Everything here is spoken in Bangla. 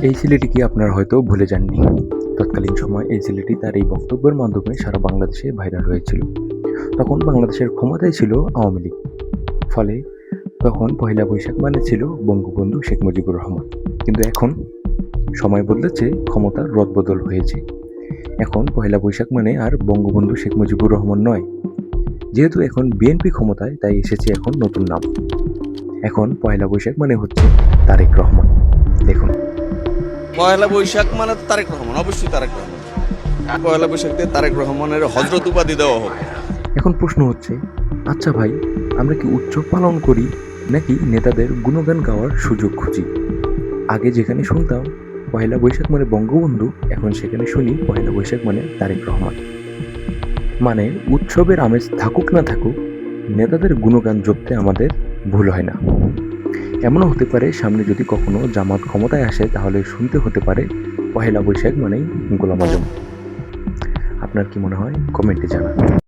এই ছেলেটিকে আপনারা হয়তো ভুলে যাননি। তৎকালীন সময় এই ছেলেটি তার এই বক্তব্যের মাধ্যমে সারা বাংলাদেশে ভাইরাল হয়েছিল। তখন বাংলাদেশের ক্ষমতায় ছিল আওয়ামী লীগ। ফলে তখন পহেলা বৈশাখ মানে ছিল বঙ্গবন্ধু শেখ মুজিবুর রহমান। কিন্তু এখন সময় বদলেছে, ক্ষমতার রদবদল হয়েছে। এখন পহেলা বৈশাখ মানে আর বঙ্গবন্ধু শেখ মুজিবুর রহমান নয়। যেহেতু এখন বিএনপি ক্ষমতায়, তাই এসেছে এখন নতুন নাম। এখন পহেলা বৈশাখ মানে হচ্ছে তারেক রহমান। দেখুন, পয়লা বৈশাখ মানে তো তারেক রহমান, অবশ্যই তারেক রহমান। পয়লা বৈশাখ দিয়ে তারেক রহমানের হজরত উপাধি দেওয়া হোক। এখন প্রশ্ন হচ্ছে, আচ্ছা ভাই, আমরা কি উৎসব পালন করি নাকি নেতাদের গুণগান গাওয়ার সুযোগ খুঁজি? আগে যেখানে শুনতাম পহেলা বৈশাখ মানে বঙ্গবন্ধু, এখন সেখানে শুনি পহেলা বৈশাখ মানে তারেক রহমান। মানে উৎসবের আমেজ থাকুক না থাকুক, নেতাদের গুণগান জপতে আমাদের ভুল হয় না। এমনও হতে পারে সামনে যদি কখনো জামাত ক্ষমতায় আসে, তাহলে শুনতে হতে পারে পহেলা বৈশাখ মানেই গোলাম আজম। আপনার কি মনে হয়? কমেন্টে জানান।